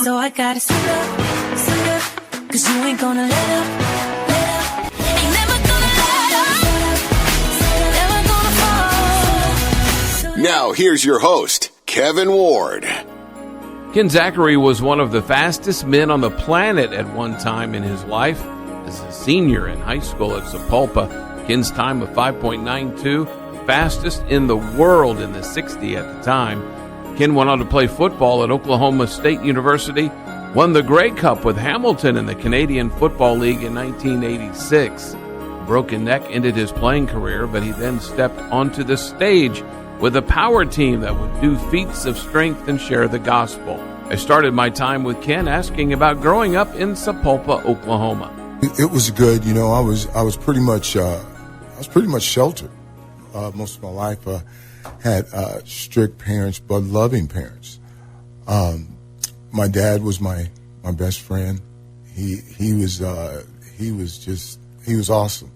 So I gotta suit up, 'cause you ain't gonna let up. Ain't never gonna let up, never gonna fall. Now here's your host, Kevin Ward. Ken Zachary was one of the fastest men on the planet at one time in his life. As a senior in high school at Sapulpa, Ken's time of 5.92, fastest in the world in the 60 at the time. Ken went on to play football at Oklahoma State University, won the Grey Cup with Hamilton in the Canadian Football League in 1986. A broken neck ended his playing career, but he then stepped onto the stage with a power team that would do feats of strength and share the gospel. I started my time with Ken asking about growing up in Sapulpa, Oklahoma. It was good, you know. I was pretty much sheltered most of my life. Had strict parents, but loving parents. My dad was my best friend. He was awesome.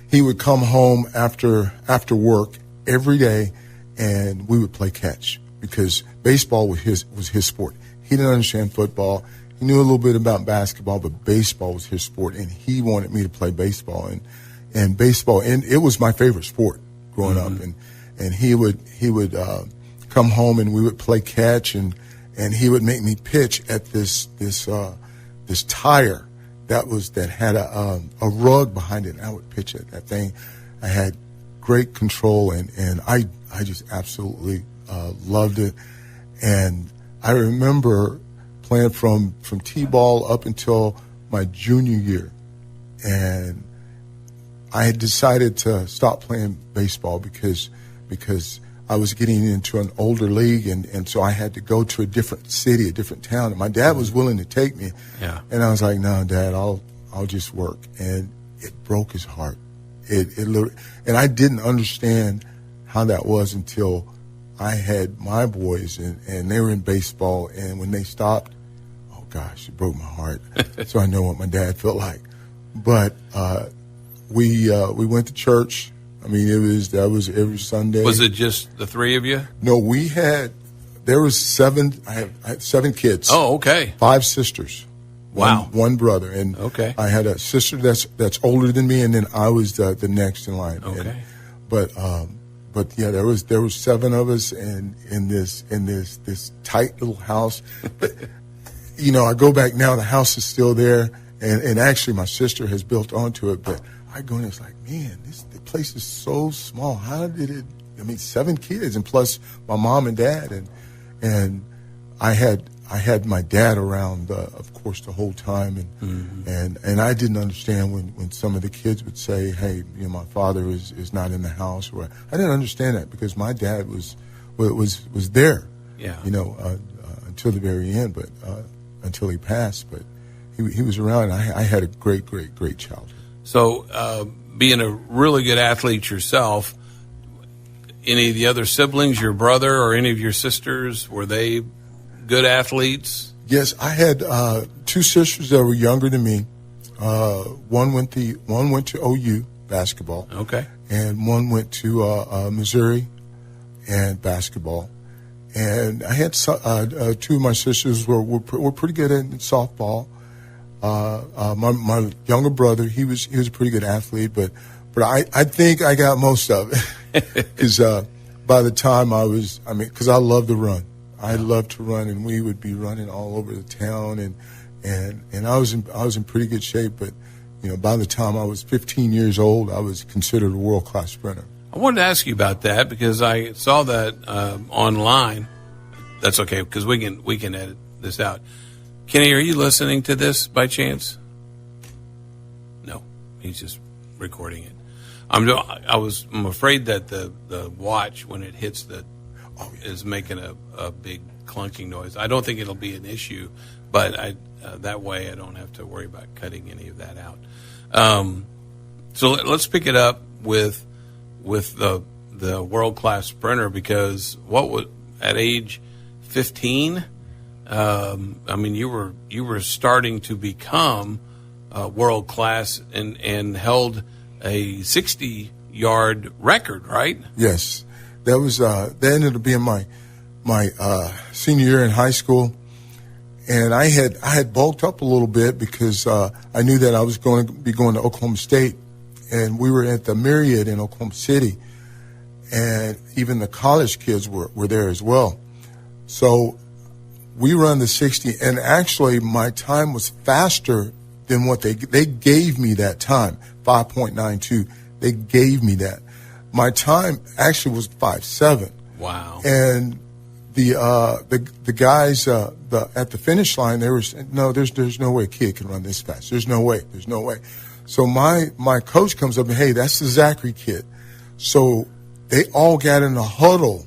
He would come home after work every day, and we would play catch because baseball was his sport. He didn't understand football. He knew a little bit about basketball, but baseball was his sport, and he wanted me to play baseball. And baseball, and it was my favorite sport growing up. And he would come home, and we would play catch, and he would make me pitch at this tire that had a rug behind it, and I would pitch at that thing. I had great control, and I just absolutely loved it. And I remember playing from T-ball up until my junior year, and I had decided to stop playing baseball because I was getting into an older league, and so I had to go to a different city, a different town. And my dad was willing to take me, and I was like, "No, Dad, I'll just work." And it broke his heart. And I didn't understand how that was until I had my boys, and they were in baseball, and when they stopped, oh gosh, it broke my heart. So I know what my dad felt like. But we went to church. I mean, that was every Sunday. Was it just the three of you? No, there was seven. I had 7 kids. Oh, okay. 5 sisters. Wow. One brother. And okay. I had a sister that's older than me, and then I was the next in line. Okay. But yeah, there was 7 of us, and in this tight little house. But you know, I go back now, the house is still there, and actually my sister has built onto it. But I go in, it's like, man, the place is so small. How did it? I mean, 7 kids, and plus my mom and dad, and I had my dad around, of course, the whole time, and I didn't understand when some of the kids would say, "Hey, you know, my father is not in the house," or I didn't understand that because my dad was there, you know, until the very end, but until he passed, but he was around. And I had a great childhood. So, being a really good athlete yourself, any of the other siblings, your brother or any of your sisters, were they good athletes? Yes, I had 2 sisters that were younger than me. One went to OU basketball. Okay. And one went to Missouri and basketball. And I had 2 of my sisters were pretty good at softball. My younger brother, he was a pretty good athlete, but I think I got most of it because by the time because I love to run. I loved to run, and we would be running all over the town, and I was in pretty good shape. But you know, by the time I was 15 years old, I was considered a world-class sprinter. I wanted to ask you about that because I saw that online. That's okay because we can edit this out. Kenny, are you listening to this by chance? No, he's just recording it. I'm afraid that the watch when it hits is making a big clunking noise. I don't think it'll be an issue, but that way I don't have to worry about cutting any of that out. So let's pick it up with the world-class sprinter because at age 15, I mean you were starting to become world-class and held a 60-yard record, right? Yes. That ended up being my senior year in high school, And I had bulked up a little bit because I knew that I was going to be going to Oklahoma State, and we were at the Marriott in Oklahoma City, and even the college kids were there as well. So we run the 60, and actually my time was faster than what they gave me that time, 5.92. They gave me that. My time actually was 5.7. Wow. And the guys at the finish line, they were saying, no, there's no way a kid can run this fast. There's no way. So my coach comes up and, hey, that's the Zachary kid. So they all got in a huddle,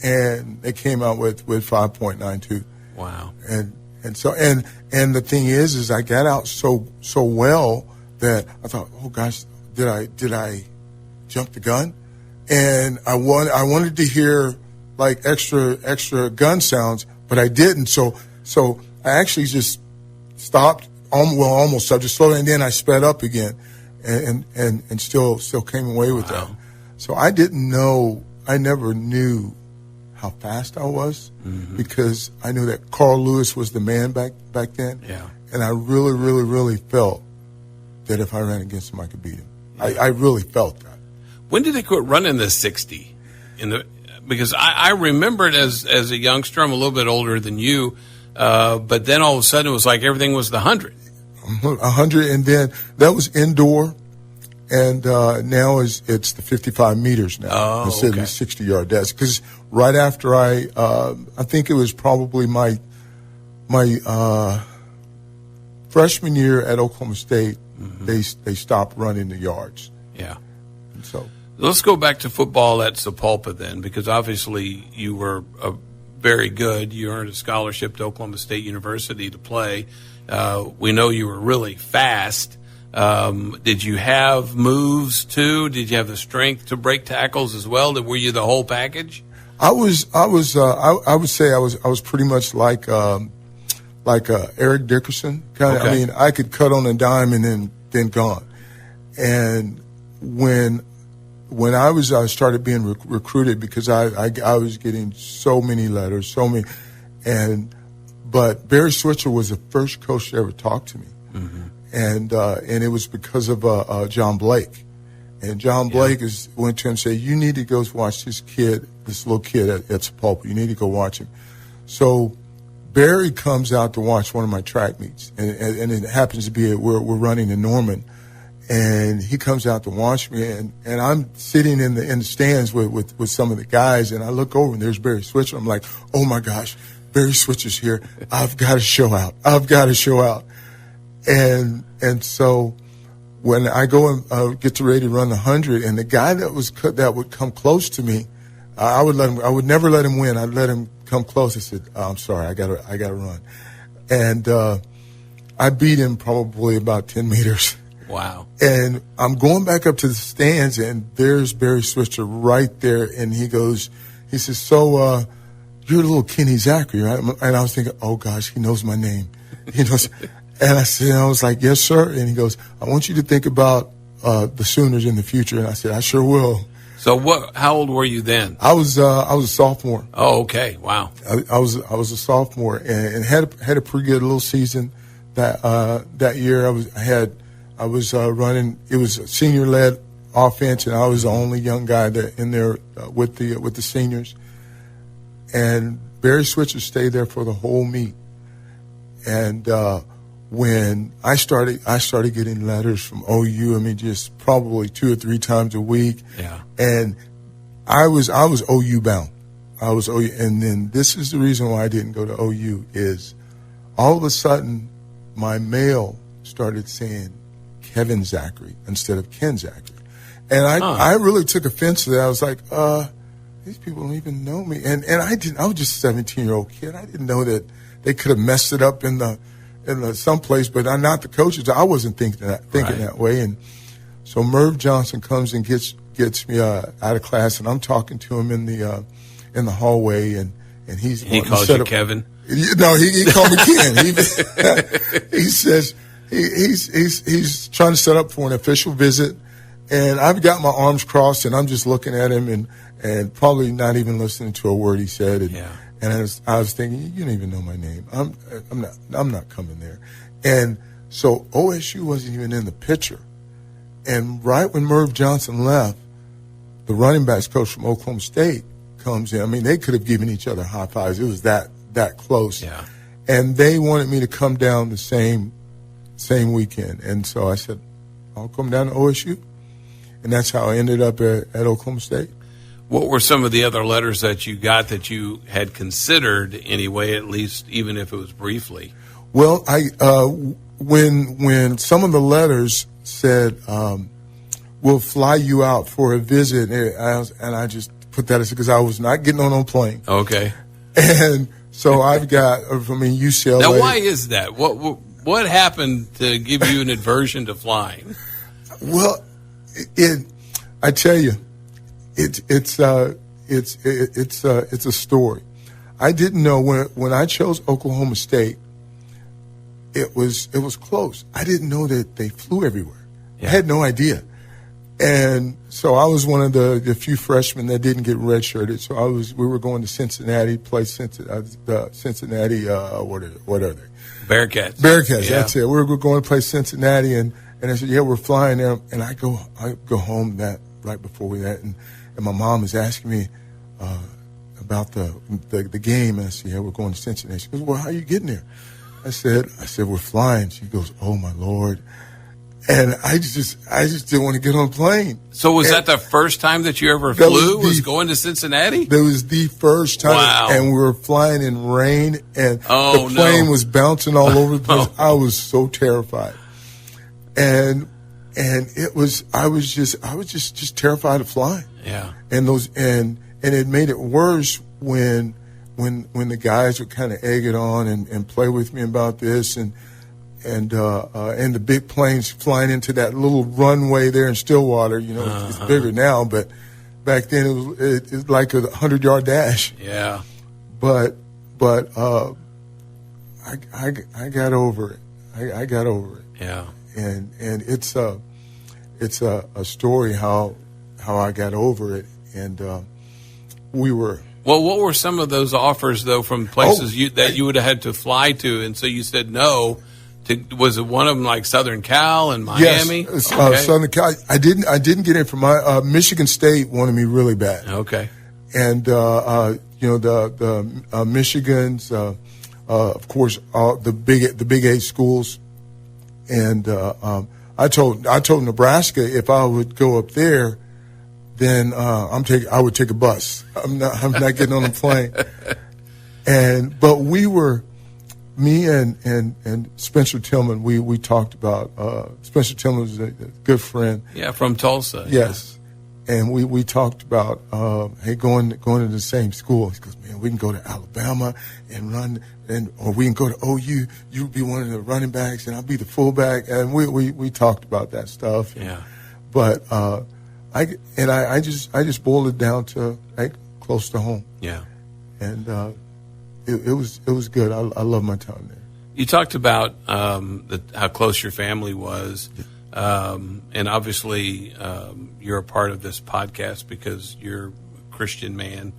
and they came out with 5.92. Wow. And so the thing is I got out so well that I thought, oh gosh, did I jump the gun? And I wanted to hear like extra gun sounds, but I didn't. So I actually just stopped. Almost stopped, just slowed, and then I sped up again, and still came away with that. So I didn't know. I never knew how fast I was, because I knew that Carl Lewis was the man back then. Yeah. And I really, really, really felt that if I ran against him, I could beat him. I really felt that. When did they quit running the 60? Because I remember it as a youngster. I'm a little bit older than you, but then all of a sudden it was like everything was the 100. 100, and then that was indoor, and now it's the 55 meters now instead of the 60-yard dash. Because right after I think it was probably my freshman year at Oklahoma State, they stopped running the yards. Yeah. And so let's go back to football at Sapulpa then, because obviously you were very good. You earned a scholarship to Oklahoma State University to play. We know you were really fast. Did you have moves too? Did you have the strength to break tackles as well? Were you the whole package? I would say I was pretty much like Eric Dickerson kind of. Okay. I mean, I could cut on a dime and then gone. And when I started being recruited, because I was getting so many letters, but Barry Switzer was the first coach to ever talk to me, and it was because of John Blake, and John Blake went to him and said, you need to go watch this little kid at Sapulpa. You need to go watch him. So Barry comes out to watch one of my track meets, and it happens to be we're running in Norman. And he comes out to watch me, and I'm sitting in the stands with some of the guys, and I look over and there's Barry Switzer. I'm like, oh my gosh, Barry Switzer's here. I've got to show out. And so when I go and get ready to run the 100, and the guy that would come close to me, I would never let him win. I'd let him come close. I said, I'm sorry, I gotta run. And I beat him probably about 10 meters. Wow. And I'm going back up to the stands, and there's Barry Switzer right there, and he says, so you're little Kenny Zachary, right? And I was thinking, oh gosh, he knows my name. He knows. And I was like, yes, sir. And he goes, I want you to think about the Sooners in the future. And I said, I sure will. So how old were you then? I was a sophomore. Oh, okay. Wow. I was a sophomore, and had a pretty good little season that year. I was running. It was a senior-led offense, and I was the only young guy in there with the seniors. And Barry Switzer stayed there for the whole meet. And when I started getting letters from OU. I mean, just probably 2 or 3 times a week. Yeah. And I was OU bound. I was OU, and then this is the reason why I didn't go to OU is all of a sudden my mail started saying Kevin Zachary instead of Ken Zachary. And I really took offense to that. I was like, these people don't even know me. And I didn't. I was just a 17-year-old kid. I didn't know that they could have messed it up in the someplace. But I'm not the coaches. I wasn't thinking that way. And so Merv Johnson comes and gets me out of class, and I'm talking to him in the hallway, and he calls you Kevin. No, he called me Ken. He says he's trying to set up for an official visit, and I've got my arms crossed, and I'm just looking at him and probably not even listening to a word he said. And I was thinking, you don't even know my name. I'm not coming there. And so OSU wasn't even in the picture. And right when Merv Johnson left, the running backs coach from Oklahoma State comes in. I mean, they could have given each other high fives. It was that close. Yeah. And they wanted me to come down the same weekend. And so I said, I'll come down to OSU. And that's how I ended up at Oklahoma State. What were some of the other letters that you got that you had considered anyway, at least even if it was briefly? Well, when some of the letters said, we'll fly you out for a visit, and I just put that as because I was not getting on a plane. Okay. And so I've got, UCLA. Now, why is that? What happened to give you an aversion to flying? Well, I tell you, it's a story. I didn't know when I chose Oklahoma State. It was close. I didn't know that they flew everywhere. Yeah. I had no idea. And so I was one of the few freshmen that didn't get redshirted. So we were going to Cincinnati, play Cincinnati. What are they? Bearcats. Bearcats. Yeah. That's it. We were going to play Cincinnati, and I said, yeah, we're flying there. And I go home right before and my mom is asking me about the game, and I said, yeah, we're going to Cincinnati. She goes, well, how are you getting there? I said, we're flying. She goes, oh my Lord. And I just didn't want to get on a plane. So was that the first time that you ever flew? Was going to Cincinnati? That was the first time. Wow. And we were flying in rain, and the plane was bouncing all over the place. I was so terrified. And I was just terrified of flying. Yeah. And it made it worse when the guys would kind of egg it on and play with me about this and the big planes flying into that little runway there in Stillwater. It's bigger now, but back then it was like a 100-yard dash. Yeah. But I got over it. I got over it. Yeah. And it's a story how I got over it. And we were. Well, what were some of those offers though from places that you would have had to fly to, and so you said no? Was it one of them like Southern Cal and Miami? Yes, okay. Southern Cal. I didn't get in for my Michigan State wanted me really bad. Okay. And the Michigans, of course, the Big 8 schools, and I told Nebraska if I would go up there, then I would take a bus. I'm not getting on a plane. But we were. Me and Spencer Tillman, we talked about Spencer Tillman was a good friend. Yeah, from Tulsa. Yes, and we talked about hey going to the same school. He goes, man, we can go to Alabama and run, or we can go to OU. You be one of the running backs, and I'll be the fullback. And we talked about that stuff. Yeah, but I just boiled it down to close to home. Yeah, and. It was good. I love my time there. You talked about how close your family was, and obviously you're a part of this podcast because you're a Christian man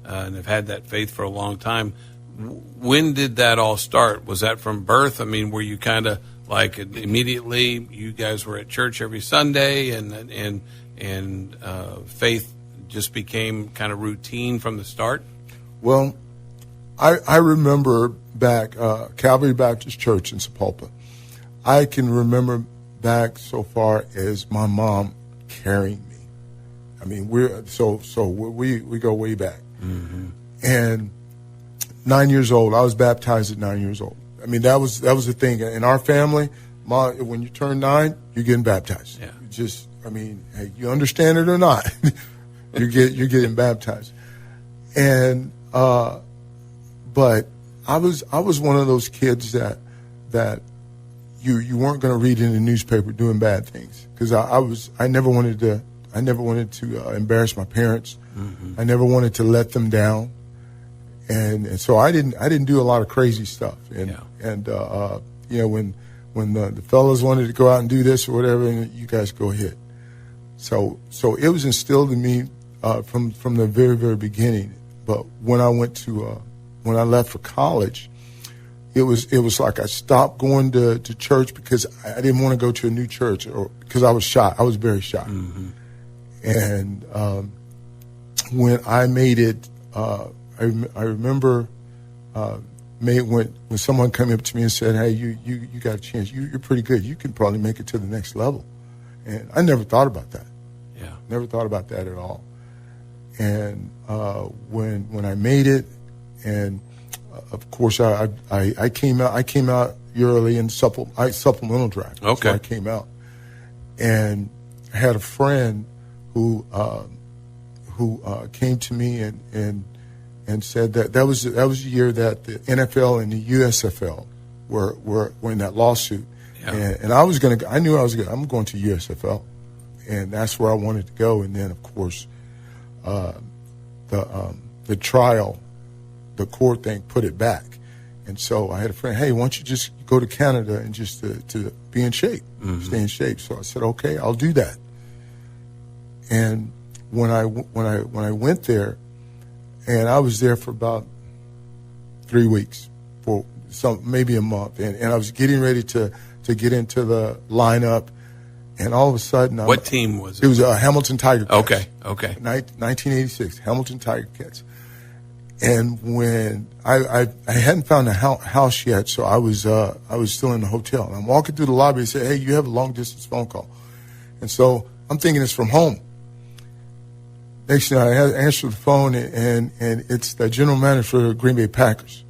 and have had that faith for a long time. When did that all start? Was that from birth? I mean, were you kind of like immediately you guys were at church every Sunday and faith just became kind of routine from the start? Well, I remember back Calvary Baptist Church in Sapulpa. I can remember back so far as my mom carrying me. I mean, we go way back. Mm-hmm. And 9 years old, I was baptized at 9 years old. I mean, that was the thing in our family. When you turn 9, you're getting baptized. Yeah. Hey, you understand it or not, you're getting baptized. And but I was one of those kids that you weren't going to read in the newspaper doing bad things because I never wanted to embarrass my parents. Mm-hmm. I never wanted to let them down, and so I didn't do a lot of crazy stuff. And when the fellas wanted to go out and do this or whatever, and you guys go ahead. So it was instilled in me from the very, very beginning. But when I went to when I left for college, it was like I stopped going to church because I didn't want to go to a new church, or because I was shy. I was very shy. Mm-hmm. And when I made it, I remember when someone came up to me and said, "Hey, you got a chance. You're pretty good. You can probably make it to the next level." And I never thought about that. Yeah, never thought about that at all. And when I made it, and of course I came out early in supplemental draft. Okay, so I came out, and I had a friend who came to me and said that was the year that the NFL and the USFL were in that lawsuit. Yeah. And I knew I'm going to USFL, and that's where I wanted to go. And then of course, the trial, the court thing put it back. And so I had a friend, hey, why don't you just go to Canada and just to be in shape, stay in shape. So I said, okay, I'll do that. And when I went there, and I was there for about 3 weeks, for maybe a month, and I was getting ready to get into the lineup, and all of a sudden, what team was it? It was Hamilton Tiger Cats. Okay. 1986, Hamilton Tiger Cats. And when I hadn't found a house yet, so I was still in the hotel, and I'm walking through the lobby and say, hey, you have a long distance phone call, and so I'm thinking it's from home. Next thing I answer the phone, and it's the general manager for the Green Bay Packers.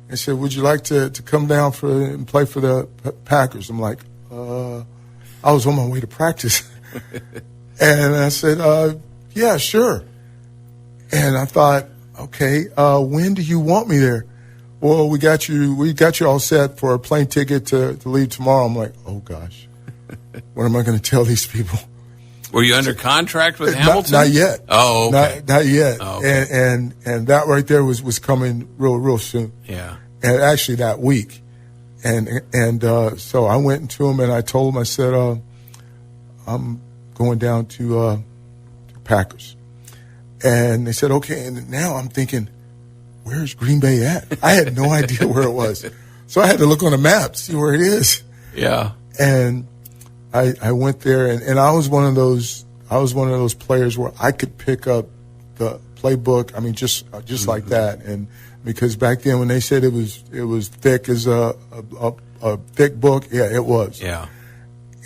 And said, would you like to come down and play for the Packers? I'm like, I was on my way to practice. And I said, yeah, sure. And I thought, okay, when do you want me there? Well, we got you all set for a plane ticket to leave tomorrow. I'm like, oh gosh, what am I going to tell these people? Were you under contract with Hamilton? Not yet. Oh, okay. Not yet. Oh, okay. And that right there was coming real soon. Yeah. And actually that week. And so I went into him and I told him, I said, I'm going down to Packers. And they said, okay. And now I'm thinking, where's Green Bay at? I had no idea where it was. So I had to look on a map to see where it is. Yeah. And I went there, and I was one of those players where I could pick up the playbook. I mean, just like that. And because back then when they said it was thick as a thick book, yeah, it was. Yeah.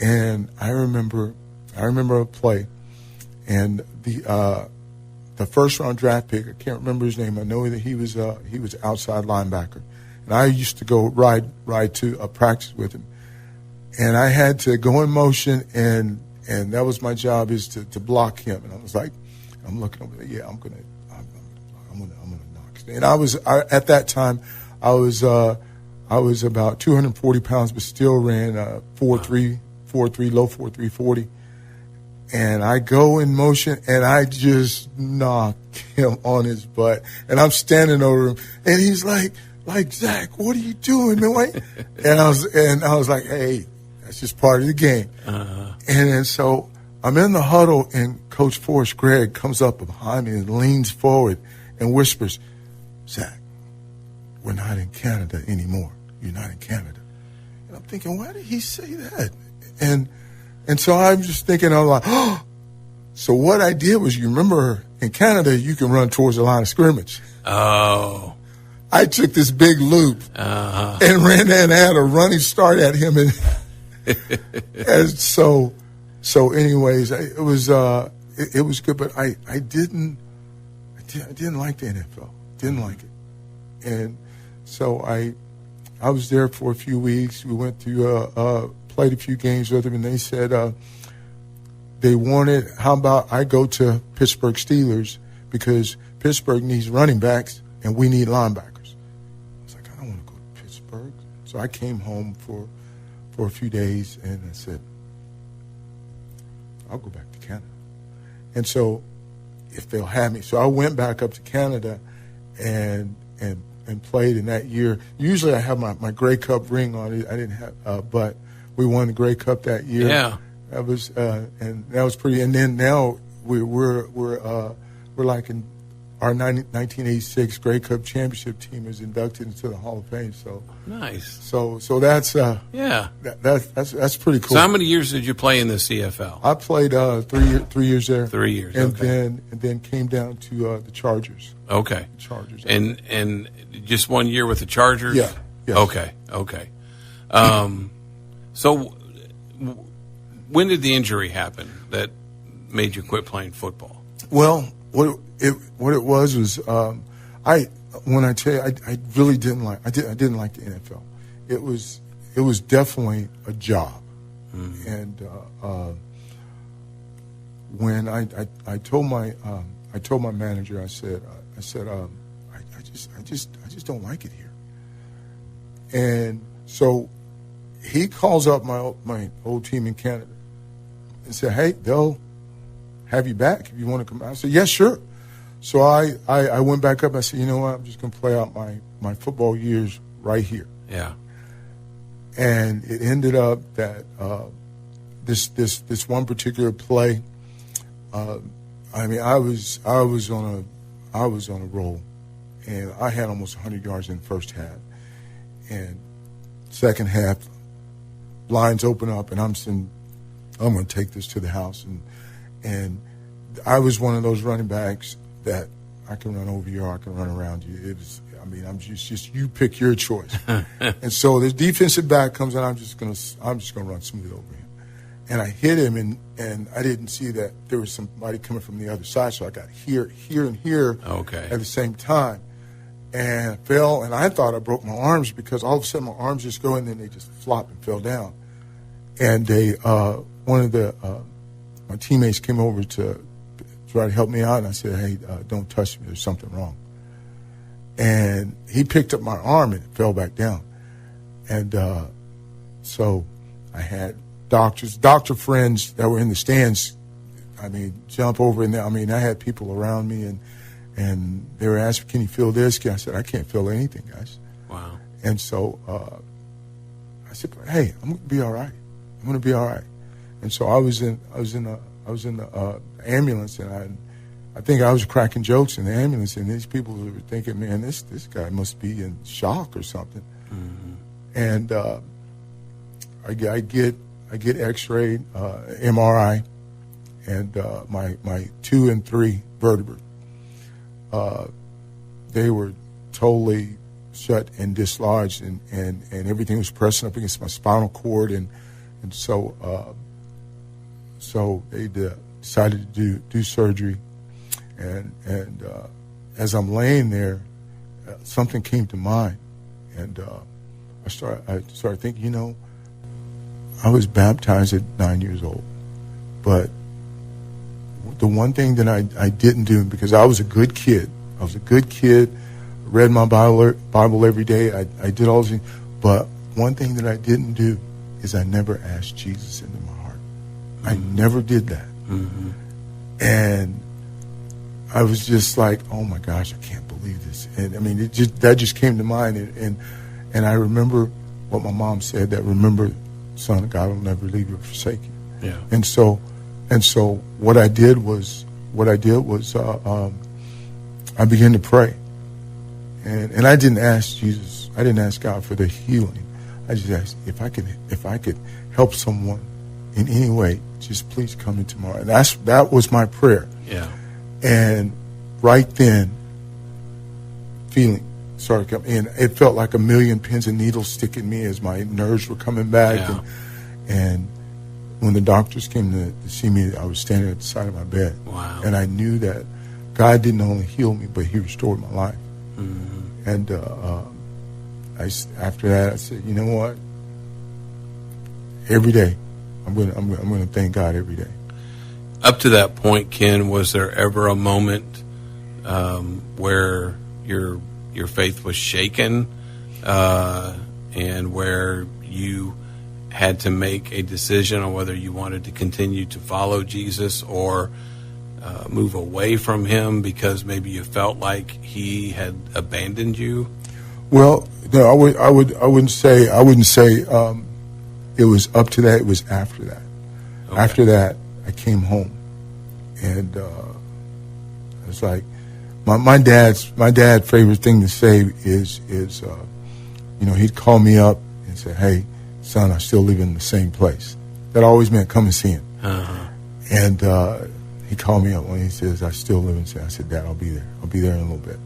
And I remember a play, and the first round draft pick, I can't remember his name. I know that he was outside linebacker, and I used to go ride to a practice with him. And I had to go in motion, and that was my job, is to block him. And I was like, I'm looking over there. Yeah, I'm gonna knock. And at that time, I was about 240 pounds, but still ran 4.3, low 4.3 40. And I go in motion, and I just knock him on his butt. And I'm standing over him, and he's like, Zach, what are you doing, man? Wait. And I was like, hey. It's just part of the game. Uh-huh. And so I'm in the huddle, and Coach Forrest Gregg comes up behind me and leans forward and whispers, Zach, we're not in Canada anymore. You're not in Canada. And I'm thinking, why did he say that? And so I'm just thinking, I'm like, oh. So what I did was, you remember in Canada, you can run towards the line of scrimmage. Oh. I took this big loop and ran there and had a running start at him, and and so anyways, it was good, but I didn't like the NFL. Didn't like it. And so I was there for a few weeks. We went through played a few games with them, and they said they wanted, how about I go to Pittsburgh Steelers, because Pittsburgh needs running backs and we need linebackers. I was like, I don't want to go to Pittsburgh. So I came home for a few days, and I said, I'll go back to Canada. And so if they'll have me. So I went back up to Canada and played in that year. Usually I have my Grey Cup ring on it. I didn't have, but we won the Grey Cup that year. Yeah. That was, and that was pretty. And then now we're like in our 1986 Grey Cup championship team is inducted into the Hall of Fame. So nice. So that's Yeah. that's pretty cool. So how many years did you play in the CFL? I played 3 years there. 3 years. And Okay. then came down to the Chargers. Okay. Chargers. And just 1 year with the Chargers? Yeah. Yes. Okay. So when did the injury happen that made you quit playing football? Well, what it was I really didn't like I didn't like the NFL. It was definitely a job, and when I told my manager, I said I just don't like it here, and so he calls up my old team in Canada and said, hey, they'll have you back if you want to come. I said, yes, sure. So I went back up. I said, you know what? I'm just going to play out my football years right here. Yeah. And it ended up that this one particular play. I mean, I was on a roll, and I had almost 100 yards in the first half, and second half, lines open up, and I'm saying, I'm going to take this to the house, and I was one of those running backs that I can run over you or I can run around you. It was, I mean, I'm just you pick your choice. And so this defensive back comes in, I'm just gonna run smooth over him, and I hit him, and I didn't see that there was somebody coming from the other side, so I got here, and here Okay. at the same time, and fell, and I thought I broke my arms because all of a sudden my arms just go and then they just flopped and fell down, and they one of the my teammates came over to try to help me out, and I said, hey, don't touch me, there's something wrong. And he picked up my arm and it fell back down. And so I had doctor friends that were in the stands, I mean, jump over in there. I mean, I had people around me, and they were asking, can you feel this? I said, I can't feel anything, guys. Wow. And so I said, hey, I'm going to be all right. I'm going to be all right. And so I was in the ambulance, and I think I was cracking jokes in the ambulance, and these people were thinking, man, this guy must be in shock or something. Mm-hmm. And I get X-rayed, MRI, and my 2 and 3 vertebrae, they were totally shut and dislodged, and everything was pressing up against my spinal cord, and so they decided to do surgery, and as I'm laying there, something came to mind, and I started thinking, you know, I was baptized at 9 years old, but the one thing that I didn't do, because I was a good kid, read my Bible every day, I did all these things, but one thing that I didn't do is I never asked Jesus into my heart. Mm-hmm. I never did that. Mm-hmm. And I was just like, oh my gosh, I can't believe this. And I mean, that just came to mind. And I remember what my mom said, that remember, son, God will never leave you or forsake you. Yeah. And so what I did was I began to pray. And I didn't ask Jesus, I didn't ask God for the healing. I just asked if I could help someone in any way, just please come in tomorrow. And that was my prayer. Yeah. And right then, feeling started coming, and it felt like a million pins and needles sticking me as my nerves were coming back. Yeah. And when the doctors came to see me, I was standing at the side of my bed. Wow. And I knew that God didn't only heal me, but He restored my life. Mm-hmm. And after that, I said, you know what? Every day, I'm going to thank God every day. Up to that point, Ken, was there ever a moment where your faith was shaken, and where you had to make a decision on whether you wanted to continue to follow Jesus or move away from Him because maybe you felt like He had abandoned you? Well, no, I wouldn't say it was up to that. It was after that. Okay. After that, I came home, and I was like, my dad's favorite thing to say is he'd call me up and say, "Hey, son, I still live in the same place." That always meant come and see him. Uh-huh. And he called me up when he says, "I still live in the same." I said, "Dad, I'll be there. I'll be there in a little bit."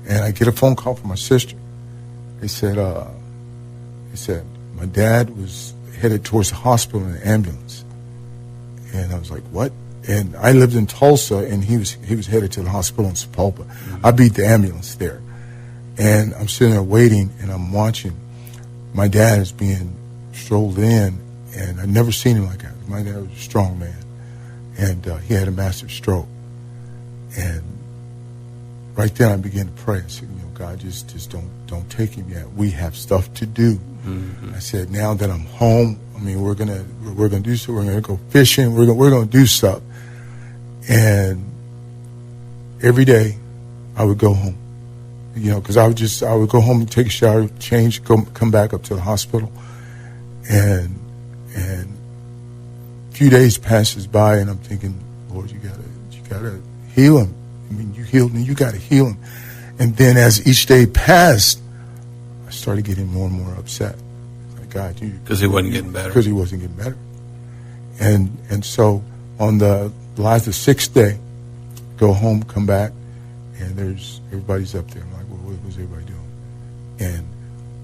And I get a phone call from my sister. He said, my dad was headed towards the hospital in an ambulance. And I was like, "What?" And I lived in Tulsa, and he was headed to the hospital in Sepulpa. Mm-hmm. I beat the ambulance there. And I'm sitting there waiting, and I'm watching. My dad is being strolled in, and I'd never seen him like that. My dad was a strong man, and he had a massive stroke. And right then I began to pray. I said, "God, just don't take him yet. We have stuff to do." Mm-hmm. I said, "Now that I'm home, we're gonna do so. We're gonna go fishing. We're gonna do stuff." And every day I would go home, because I would go home and take a shower, change, come back up to the hospital, and a few days passes by, and I'm thinking, "Lord, you gotta heal him. You healed me. You gotta heal him." And then as each day passed, I started getting more and more upset. Like, "God, because he wasn't getting better. Because he wasn't getting better." And so on the 6th day, go home, come back, and everybody's up there. I'm like, "Well, what's everybody doing?" And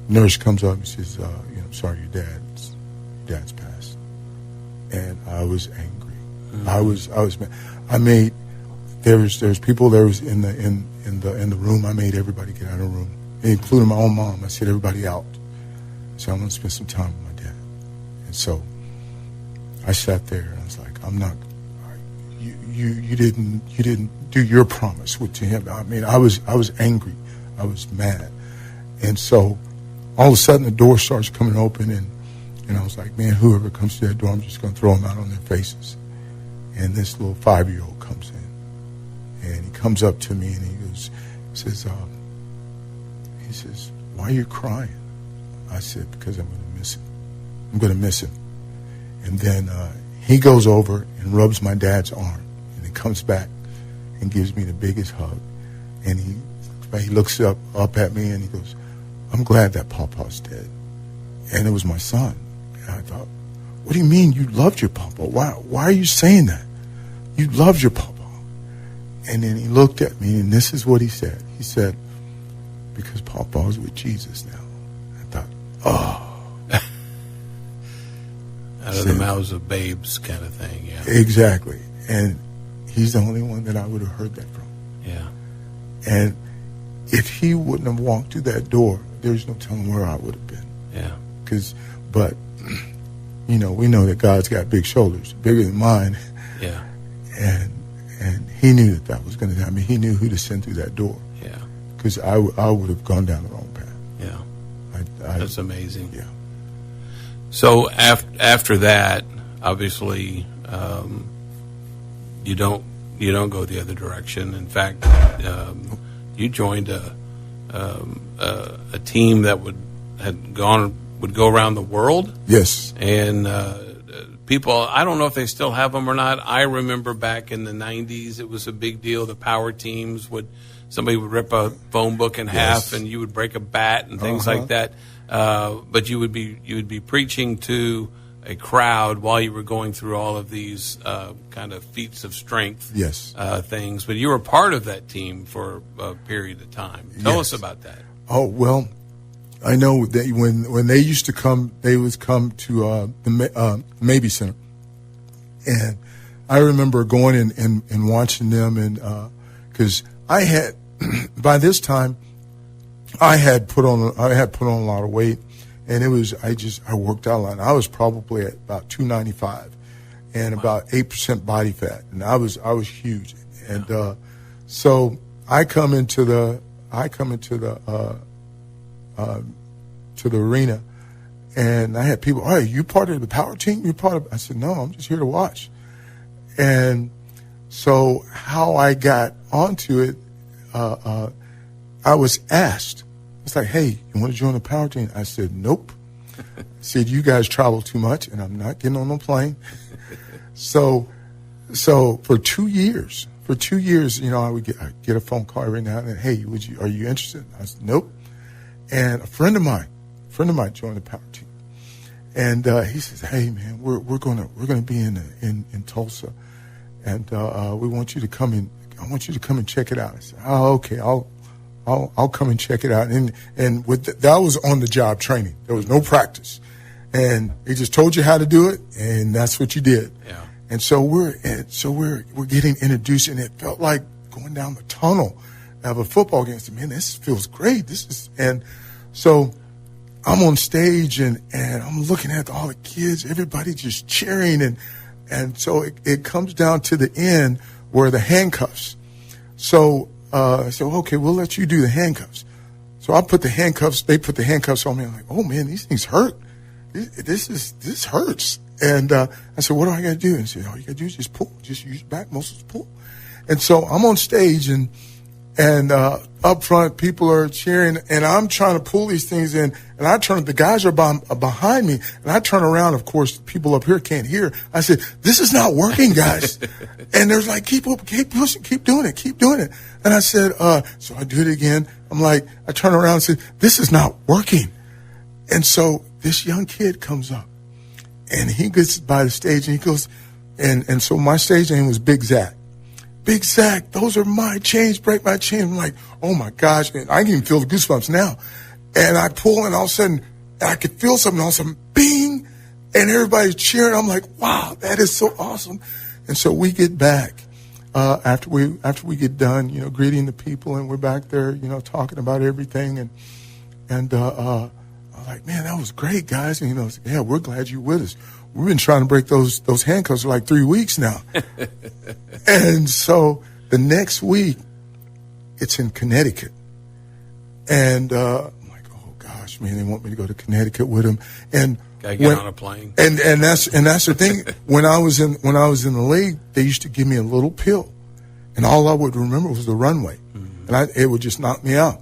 nurse comes up and says, "I'm sorry, your dad's passed." And I was angry. Mm-hmm. I was mad. There was people there was in the room. I made everybody get out of the room, including my own mom. I said, "Everybody out." So I'm going to spend some time with my dad. And so I sat there, and I was like, "I'm not. You didn't do your promise to him." I was angry. I was mad. And so all of a sudden the door starts coming open, and I was like, "Man, whoever comes to that door, I'm just going to throw them out on their faces." And this little 5-year-old comes in, and he comes up to me, and he says, "Why are you crying?" I said, "Because I'm going to miss him. I'm going to miss him." And then he goes over and rubs my dad's arm, and he comes back and gives me the biggest hug. And he looks up at me, and he goes, "I'm glad that Papa's dead." And it was my son. And I thought, "What do you mean you loved your Papa? Why are you saying that? You loved your Papa." And then he looked at me, and this is what he said. He said, "Because Papa's with Jesus now." I thought, oh. Out of the mouths of babes kind of thing, yeah. Exactly. And he's the only one that I would have heard that from. Yeah. And if he wouldn't have walked through that door, there's no telling where I would have been. Yeah. But we know that God's got big shoulders, bigger than mine. Yeah. And he knew that was going to happen. He knew who to send through that door. Yeah. Because I would have gone down the wrong path. Yeah. That's amazing. Yeah. So after that, obviously, you don't go the other direction. In fact, you joined a team that would go around the world. Yes. And people, I don't know if they still have them or not. I remember back in the 90s, it was a big deal. The power teams somebody would rip a phone book in half, and you would break a bat and things like that. But you would be preaching to a crowd while you were going through all of these kind of feats of strength things. But you were part of that team for a period of time. Tell us about that. Oh, well, I know that when they used to come, they would come to the Mabee Center. And I remember going and watching them, and because I had, by this time, I had put on a lot of weight, and I worked out a lot. I was probably at about 295 and about 8% body fat, and I was huge. And so I come into the arena, and I had people, "All right, you part of the power team? You part of?" I said, "No, I'm just here to watch." And so how I got onto it, I was asked. It's like, "Hey, you want to join the power team?" I said, "Nope." I said, "You guys travel too much, and I'm not getting on no plane." So for 2 years, for 2 years, I would get a phone call every now and then. Hey, are you interested? I said, nope. And a friend of mine joined the power team, and he says, "Hey, man, we're gonna be in Tulsa, and we want you to come in. I want you to come and check it out." I said, "Oh, okay, I'll come and check it out." And that was on the job training. There was no practice, and he just told you how to do it, and that's what you did. Yeah. And so we're getting introduced, and it felt like going down the tunnel of a football game. I said, man, this feels great. And so I'm on stage and I'm looking at all the kids, everybody just cheering. And so it comes down to the end where the handcuffs. So I said, okay, we'll let you do the handcuffs. So they put the handcuffs on me. I'm like, oh man, these things hurt. This hurts. And I said, what do I got to do? And he said, all you got to do is just pull. Just use your back muscles, pull. And so I'm on stage and up front, people are cheering, and I'm trying to pull these things in. And the guys are behind me, and I turn around. Of course, people up here can't hear. I said, "This is not working, guys." And there's like, keep pushing, keep doing it. And I said, so I do it again. I'm like, I turn around and say, "This is not working." And so this young kid comes up, and he gets by the stage, and he goes, and so my stage name was Big Zach. Big Zach, those are my chains, break my chain. I'm like, oh my gosh, man, I can even feel the goosebumps now. And I pull, and all of a sudden, I could feel something, all of a sudden, bing, and everybody's cheering. I'm like, wow, that is so awesome. And so we get back after we get done, greeting the people, and we're back there, talking about everything. And I'm like, man, that was great, guys. And yeah, we're glad you're with us. We've been trying to break those handcuffs for like 3 weeks now. And so the next week, it's in Connecticut. And I'm like, oh gosh, man, they want me to go to Connecticut with them. And gotta get on a plane. And that's the thing. When I was in the league, they used to give me a little pill, and all I would remember was the runway, and it would just knock me out.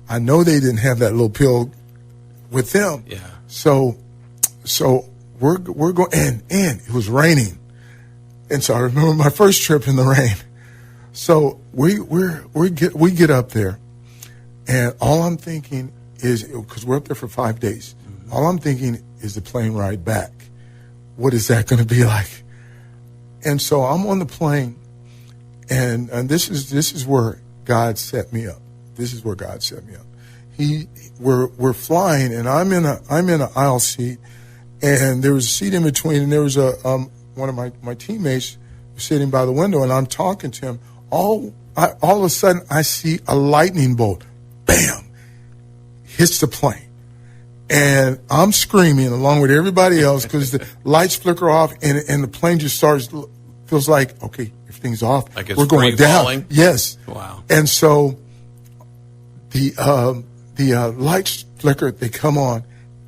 I know they didn't have that little pill with them. Yeah. So we're going, and it was raining, and so I remember my first trip in the rain. So we get up there, and all I'm thinking is, because we're up there for 5 days, all I'm thinking is the plane ride back. What is that going to be like? And so I'm on the plane, and this is where God set me up. This is where God set me up. We're flying, and I'm in an aisle seat. And there was a seat in between, and there was one of my teammates sitting by the window, and I'm talking to him. All of a sudden, I see a lightning bolt, bam, hits the plane, and I'm screaming along with everybody else because the lights flicker off, and the plane just feels like, okay, everything's off, like it's we're going down. Falling? Yes. Wow. And so the lights flicker, they come on,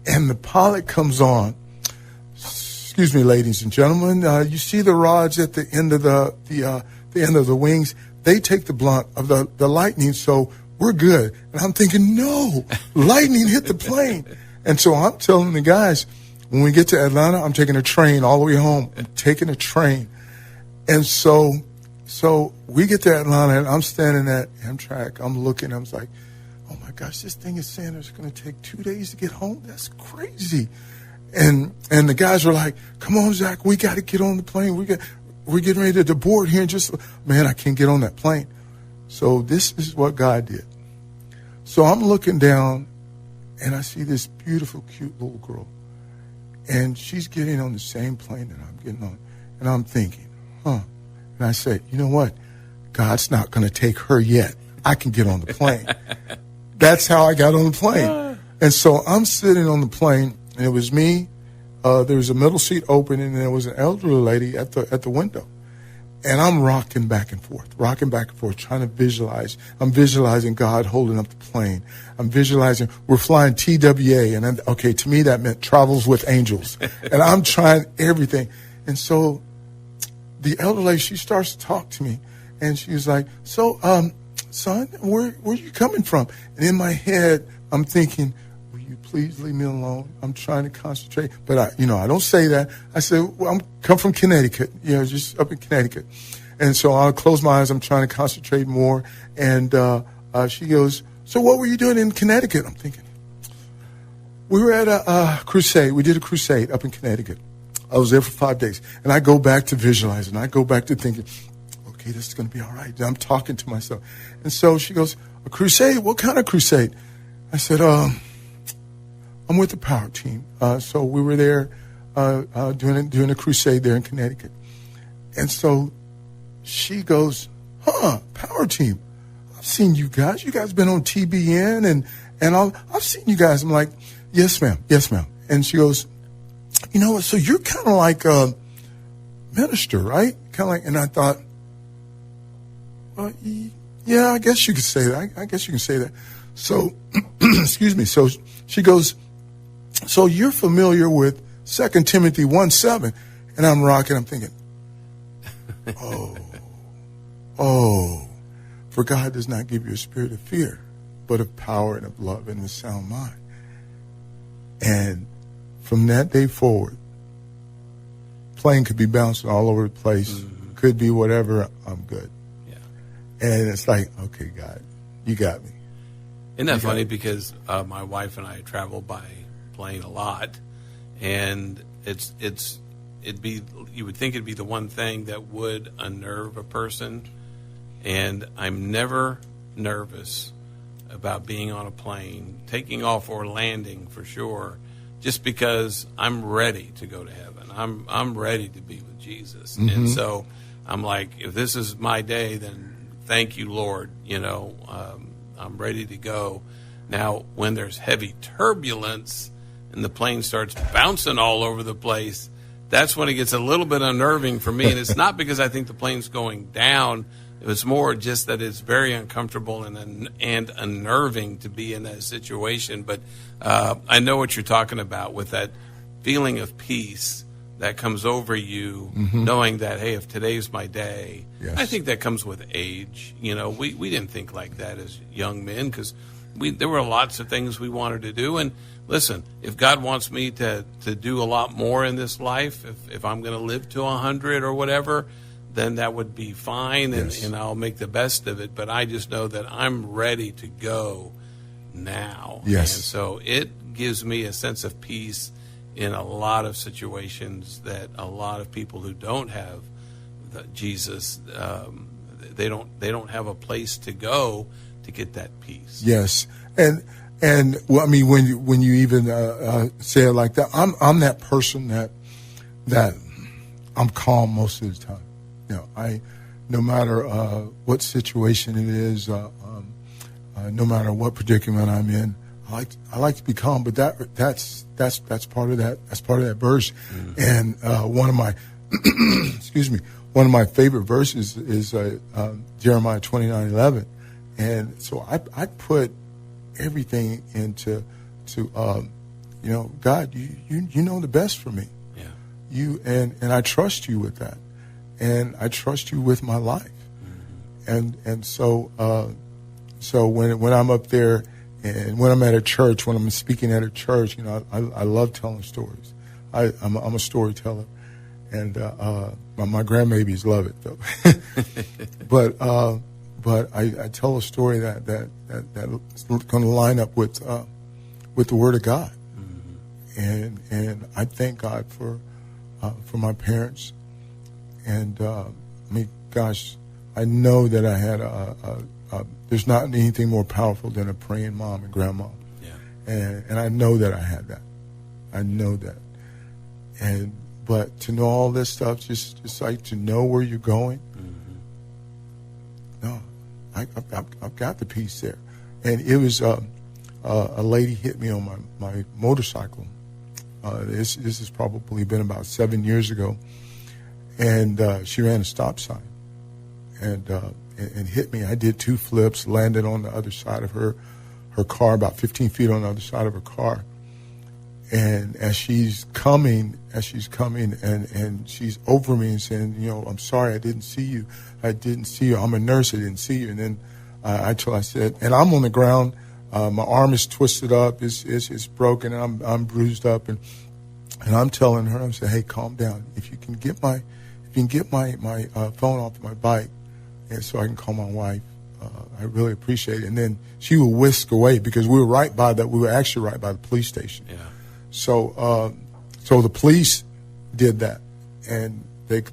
and the pilot comes on. Excuse me, ladies and gentlemen. You see the rods at the end of the end of the wings. They take the blunt of the lightning, so we're good. And I'm thinking, no, lightning hit the plane. And so I'm telling the guys, when we get to Atlanta, I'm taking a train all the way home. I'm taking a train. And so we get to Atlanta, and I'm standing at Amtrak. I'm looking. I was like, oh my gosh, this thing is saying it's going to take 2 days to get home. That's crazy. And the guys were like, come on, Zach, we got to get on the plane. We're getting ready to board here. And man, I can't get on that plane. So this is what God did. So I'm looking down, and I see this beautiful, cute little girl. And she's getting on the same plane that I'm getting on. And I'm thinking, And I said, you know what? God's not going to take her yet. I can get on the plane. That's how I got on the plane. And so I'm sitting on the plane, and it was me. There was a middle seat open, and there was an elderly lady at the window. And I'm rocking back and forth, trying to visualize. I'm visualizing God holding up the plane. I'm visualizing we're flying TWA, and then, to me that meant travels with angels. And I'm trying everything. And so the elderly lady, she starts to talk to me, and she was like, so, son, where are you coming from? And in my head, I'm thinking, will you please leave me alone? I'm trying to concentrate. But I don't say that. I said, well, I'm come from Connecticut, just up in Connecticut. And so I'll close my eyes. I'm trying to concentrate more. And she goes, so what were you doing in Connecticut? I'm thinking, we were at a crusade. We did a crusade up in Connecticut. I was there for 5 days. And I go back to visualizing. I go back to thinking, okay, this is going to be all right. And I'm talking to myself. And so she goes, a crusade? What kind of crusade? I said, I'm with the power team. So we were there doing a crusade there in Connecticut. And so she goes, power team. I've seen you guys. You guys been on TBN and all. I've seen you guys. I'm like, yes, ma'am. Yes, ma'am. And she goes, you know what? So you're kind of like a minister, right? Kind of like, and I thought, well, yeah, I guess you could say that. I guess you can say that. So, excuse me. So she goes, so you're familiar with 2 Timothy 1:7, and I'm rocking. I'm thinking, for God does not give you a spirit of fear, but of power and of love and a sound mind. And from that day forward, plane could be bouncing all over the place, could be whatever. I'm good. Yeah. And it's like, okay, God, you got me. Isn't that funny? Because my wife and I travel by plane a lot, and you would think it'd be the one thing that would unnerve a person, and I'm never nervous about being on a plane, taking off or landing for sure, just because I'm ready to go to heaven. I'm ready to be with Jesus, and so I'm like, if this is my day, then thank you, Lord. I'm ready to go. Now, when there's heavy turbulence and the plane starts bouncing all over the place, that's when it gets a little bit unnerving for me. And it's not because I think the plane's going down. It's more just that it's very uncomfortable and unnerving to be in that situation. But I know what you're talking about with that feeling of peace that comes over you, knowing that, hey, if today's my day. Yes. I think that comes with age. We didn't think like that as young men because there were lots of things we wanted to do. And listen, if God wants me to do a lot more in this life, if I'm going to live to 100 or whatever, then that would be fine, and I'll make the best of it. But I just know that I'm ready to go now. Yes. And so it gives me a sense of peace in a lot of situations that a lot of people who don't have Jesus, they don't have a place to go to get that peace. Yes, and well, I mean, when you even say it like that, I'm that person that I'm calm most of the time. No matter what situation it is, no matter what predicament I'm in, I like to be calm. But that's part of that. That's part of that verse. And one of my one of my favorite verses is Jeremiah 29:11. And so I put everything into God, you know the best for me. Yeah. And I trust you with that. And I trust you with my life. And so when I'm up there and when I'm at a church, when I'm speaking at a church, I love telling stories. I'm a storyteller, and my grandbabies love it though. But I tell a story that's going to line up with the Word of God, and I thank God for my parents. And gosh, I know that I had there's not anything more powerful than a praying mom and grandma. Yeah. And I know that I had that. I know that. But to know all this stuff, just like to know where you're going. No, I've got the peace there. And it was a lady hit me on my motorcycle. This has probably been about 7 years ago. And she ran a stop sign and hit me. I did 2 flips, landed on the other side of her car, about 15 feet on the other side of her car. And as she's coming and she's over me and saying, I'm sorry, I didn't see you. I'm a nurse, I didn't see you. And then I said, and I'm on the ground. My arm is twisted up, it's broken, and I'm bruised up. And I'm telling her, I'm saying, hey, calm down. If you can get you can get my phone off my bike, and so I can call my wife. I really appreciate it. And then she would whisk away because we were actually right by the police station. Yeah. So the police did that, and they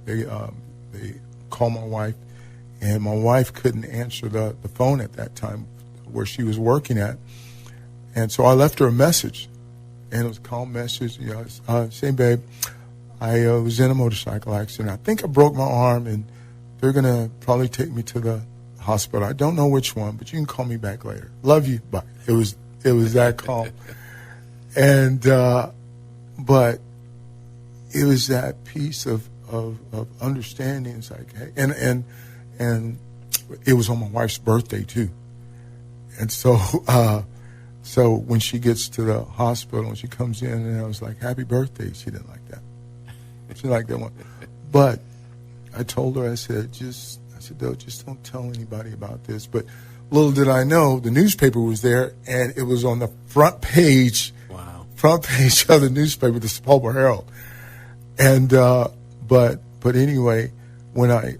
called my wife, and my wife couldn't answer the phone at that time where she was working at, and so I left her a message, and it was a calm message. Saying, babe, I was in a motorcycle accident. I think I broke my arm, and they're gonna probably take me to the hospital. I don't know which one, but you can call me back later. Love you. Bye. It was that calm. And but it was that piece of understanding. It's like, hey, and it was on my wife's birthday too. And so so when she gets to the hospital and she comes in, and I was like, happy birthday. She didn't like that. She didn't like that one. But I told her, I said, just don't tell anybody about this. But little did I know, the newspaper was there, and it was on the front page. Wow. Front page of the newspaper, the Sepulveda Herald. And but anyway, when I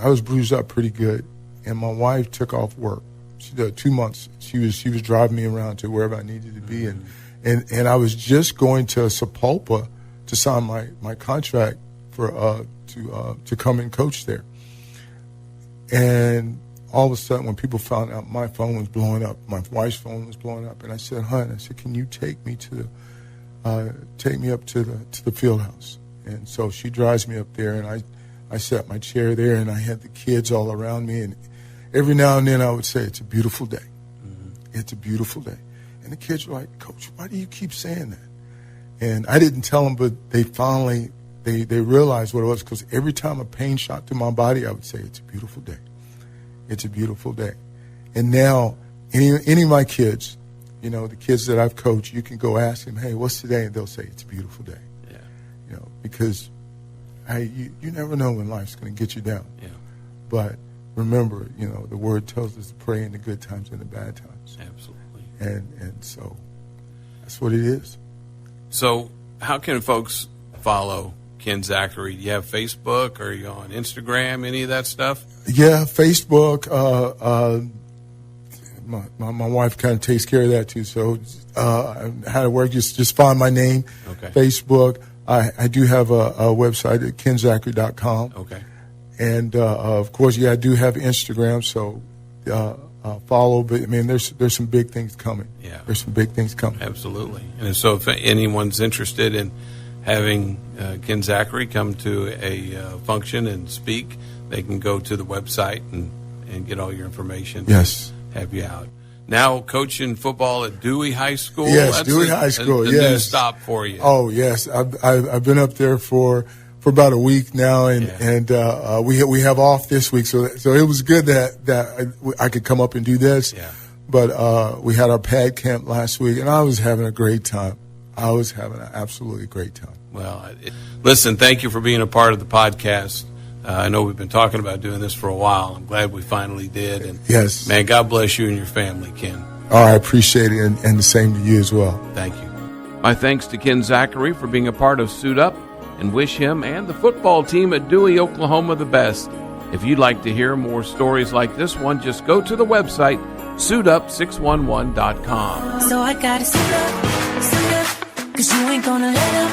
was bruised up pretty good, and my wife took off work. She did 2 months. She was driving me around to wherever I needed to be, and I was just going to Sepulveda to sign my contract for to come and coach there. And all of a sudden, when people found out my phone was blowing up, my wife's phone was blowing up, and I said, "Hon," I said, "can you take me up to the field house?" And so she drives me up there, and I set my chair there, and I had the kids all around me, and every now and then I would say, "It's a beautiful day. Mm-hmm. It's a beautiful day." And the kids were like, "Coach, why do you keep saying that?" And I didn't tell them, but they finally they realized what it was, because every time a pain shot through my body, I would say, "It's a beautiful day. It's a beautiful day." And now, any of my kids, the kids that I've coached, you can go ask them, "Hey, what's today?" And they'll say, "It's a beautiful day." Yeah. Because you never know when life's going to get you down. Yeah. But remember, the Word tells us to pray in the good times and the bad times. Absolutely. And so that's what it is. So how can folks follow Ken Zachary? Do you have Facebook? Or are you on Instagram? Any of that stuff? Yeah, Facebook. My wife kind of takes care of that too. So how to work? Just find my name. Okay. Facebook. I do have a website at kenzachary.com. Okay. And of course, I do have Instagram. So follow. But I mean, there's some big things coming. Yeah. There's some big things coming. Absolutely. And so if anyone's interested in having Ken Zachary come to a function and speak, they can go to the website and get all your information. Yes. Have you out. Now coaching football at Dewey High School. Yes, That's Dewey High School. A yes. new stop for you. Oh yes, I've been up there for about a week now, and we have off this week, so it was good that I could come up and do this. Yeah. But we had our pad camp last week, and I was having a great time. I was having an absolutely great time. Well, listen, thank you for being a part of the podcast. I know we've been talking about doing this for a while. I'm glad we finally did. And yes. Man, God bless you and your family, Ken. Oh, I appreciate it, and the same to you as well. Thank you. My thanks to Ken Zachary for being a part of Suit Up, and wish him and the football team at Dewey, Oklahoma the best. If you'd like to hear more stories like this one, just go to the website, suitup611.com. So I gotta suit up, 'cause you ain't gonna let up.